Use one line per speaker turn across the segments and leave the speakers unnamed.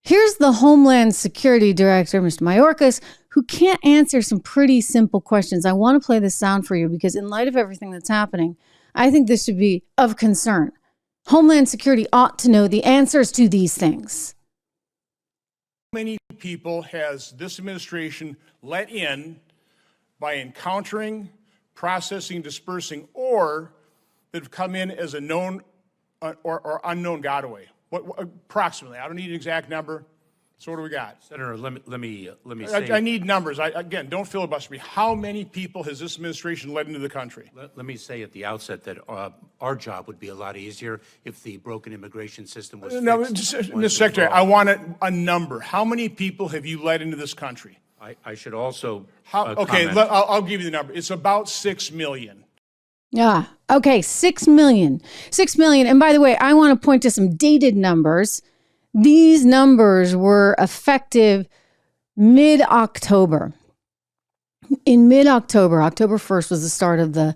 Here's the Homeland Security Director, Mr. Mayorkas, who can't answer some pretty simple questions. I want to play this sound for you because in light of everything that's happening, I think this should be of concern. Homeland Security ought to know the answers to these things.
How many people has this administration let in by encountering, processing, dispersing, or that have come in as a known or unknown gotaway? What approximately? I don't need an exact number. So what do we got?
Senator, let me say.
I need numbers. Again, don't filibuster me. How many people has this administration led into the country?
Let me say at the outset that our job would be a lot easier if the broken immigration system was fixed.
No, Mr. Secretary, I want a number. How many people have you led into this country?
I should also
okay,
comment.
I'll give you the number. It's about 6 million.
Yeah. Okay. 6 million. 6 million. And by the way, I want to point to some dated numbers. These numbers were effective mid-October. In mid-October, October 1st was the start of the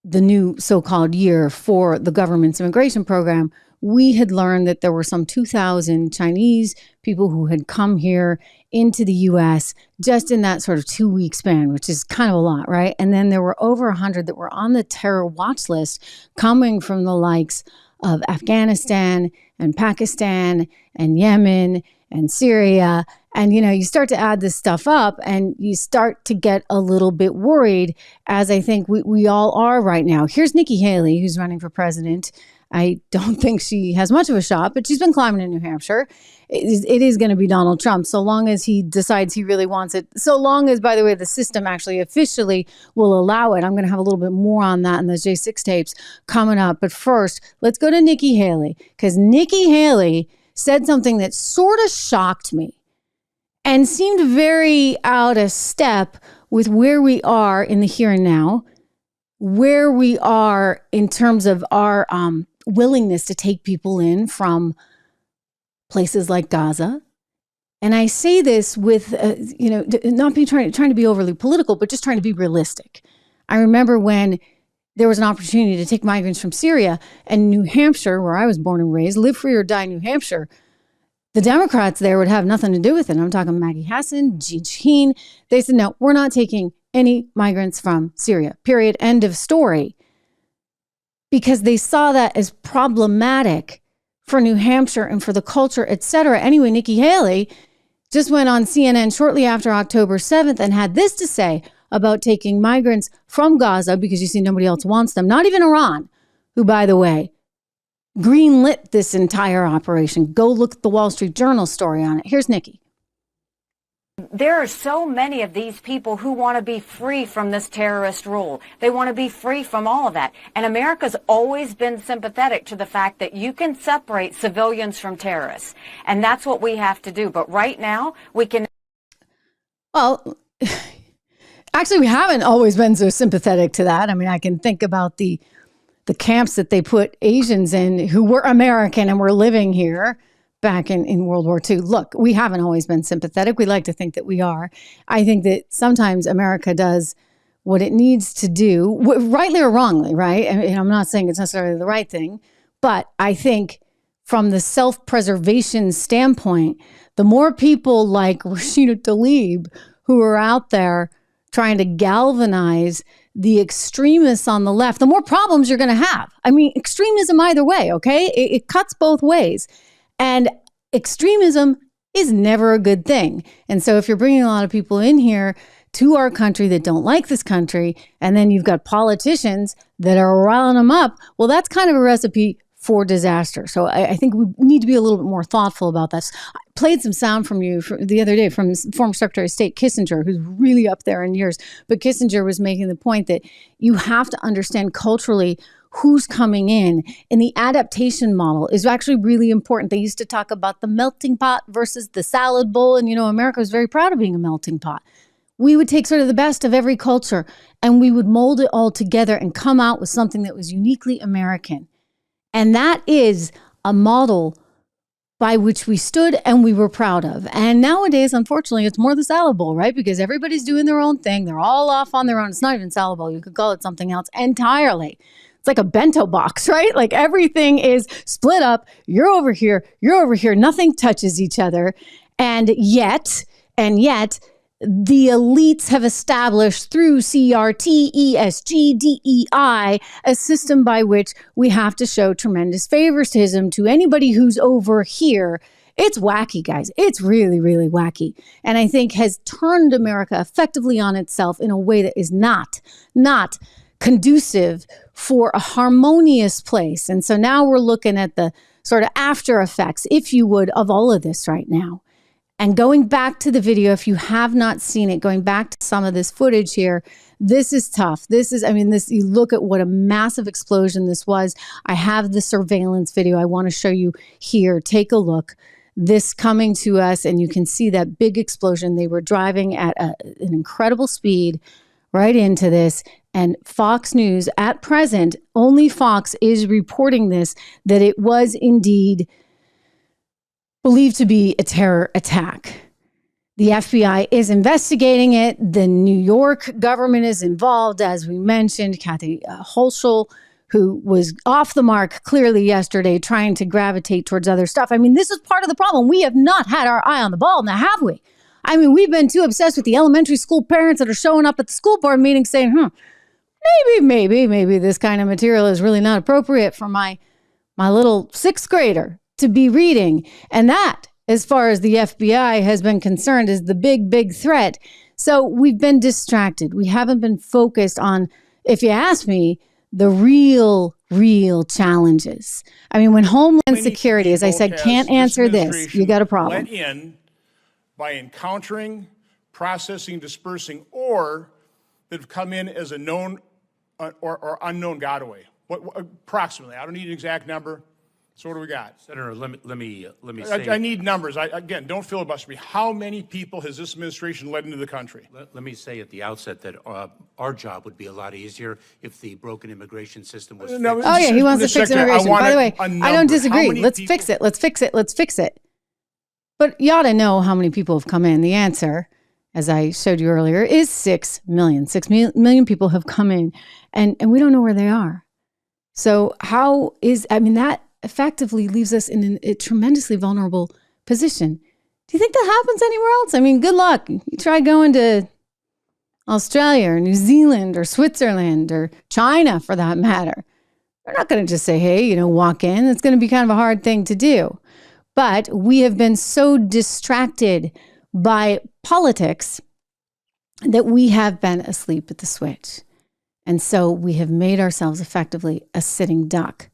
new so-called year for the government's immigration program. We had learned that there were some 2,000 Chinese people who had come here into the U.S. just in that sort of 2-week span, which is kind of a lot, right? And then there were over 100 that were on the terror watch list coming from the likes of Afghanistan and Pakistan and Yemen and Syria. And, you know, you start to add this stuff up and you start to get a little bit worried, as I think we all are right now. Here's Nikki Haley, who's running for president. I don't think she has much of a shot, but she's been climbing in New Hampshire. It is going to be Donald Trump, so long as he decides he really wants it. So long as, by the way, the system actually officially will allow it. I'm going to have a little bit more on that in the J6 tapes coming up. But first, let's go to Nikki Haley, because Nikki Haley said something that sort of shocked me and seemed very out of step with where we are in the here and now, where we are in terms of our willingness to take people in from places like Gaza. And I say this with, not trying to be overly political, but just trying to be realistic. I remember when there was an opportunity to take migrants from Syria and New Hampshire, where I was born and raised, live free or die New Hampshire, the Democrats there would have nothing to do with it. I'm talking Maggie Hassan, Jean Shaheen. They said, no, we're not taking any migrants from Syria, period, end of story. Because they saw that as problematic for New Hampshire and for the culture, et cetera. Anyway, Nikki Haley just went on CNN shortly after October 7th and had this to say about taking migrants from Gaza, because you see nobody else wants them, not even Iran, who, by the way, greenlit this entire operation. Go look at the Wall Street Journal story on it. Here's Nikki.
There are so many of these people who want to be free from this terrorist rule. They want to be free from all of that. And America's always been sympathetic to the fact that you can separate civilians from terrorists. And that's what we have to do. But right now, we can...
Well, actually, we haven't always been so sympathetic to that. I mean, I can think about the camps that they put Asians in who were American and were living here back in World War II. Look, we haven't always been sympathetic. We like to think that we are. I think that sometimes America does what it needs to do, rightly or wrongly, right? And I'm not saying it's necessarily the right thing, but I think from the self-preservation standpoint, the more people like Rashida Tlaib who are out there trying to galvanize the extremists on the left, the more problems you're going to have. I mean, extremism either way, okay? It cuts both ways. And extremism is never a good thing. And so if you're bringing a lot of people in here to our country that don't like this country, and then you've got politicians that are riling them up, well, that's kind of a recipe for disaster. So I think we need to be a little bit more thoughtful about this. I played some sound from you the other day from former Secretary of State Kissinger, who's really up there in years. But Kissinger was making the point that you have to understand culturally who's coming in, and the adaptation model is actually really important. They used to talk about the melting pot versus the salad bowl, and America was very proud of being a melting pot. We would take sort of the best of every culture and we would mold it all together and come out with something that was uniquely American. And that is a model by which we stood and we were proud of. And nowadays, unfortunately, it's more the salad bowl, right? Because everybody's doing their own thing. They're all off on their own. It's not even salad bowl. You could call it something else entirely. it's like a bento box, right? Like everything is split up. You're over here. Nothing touches each other. And yet, the elites have established through CRT, ESG, DEI, a system by which we have to show tremendous favoritism to anybody who's over here. It's wacky, guys. It's really, really wacky. And I think has turned America effectively on itself in a way that is not conducive for a harmonious place. And so now we're looking at the sort of after effects, if you would, of all of this right now. And going back to the video, if you have not seen it, going back to some of this footage here, this is tough. You look at what a massive explosion this was. I have the surveillance video I want to show you here. Take a look. This coming to us, and you can see that big explosion. They were driving at an incredible speed right into this. And Fox News, at present, only Fox is reporting this, that it was indeed believed to be a terror attack. The FBI is investigating it. The New York government is involved, as we mentioned. Kathy Hochul, who was off the mark clearly yesterday, trying to gravitate towards other stuff. I mean, this is part of the problem. We have not had our eye on the ball, now have we? I mean, we've been too obsessed with the elementary school parents that are showing up at the school board meeting saying, maybe this kind of material is really not appropriate for my little sixth grader to be reading. And that, as far as the FBI has been concerned, is the big threat. So we've been distracted. We haven't been focused on, if you ask me, the real challenges. I mean, when Homeland Security, as I said, can't answer this, you got a problem.
Let in by encountering, processing, dispersing, or that have come in as a known or unknown gotaway. What approximately? I don't need an exact number. So what do we got?
Senator, let me say.
I need numbers. Again, don't filibuster me. How many people has this administration led into the country?
Let me say at the outset that our job would be a lot easier if the broken immigration system was fixed.
Oh, yeah, he wants to fix immigration. By the way, I don't disagree. Let's fix it. Let's fix it. But you ought to know how many people have come in. The answer, as I showed you earlier, is 6 million. 6 million people have come in, and we don't know where they are. So that effectively leaves us in a tremendously vulnerable position. Do you think that happens anywhere else? I mean, good luck. You try going to Australia or New Zealand or Switzerland or China, for that matter. They're not going to just say, hey, walk in. It's going to be kind of a hard thing to do. But we have been so distracted by politics that we have been asleep at the switch. And so we have made ourselves effectively a sitting duck.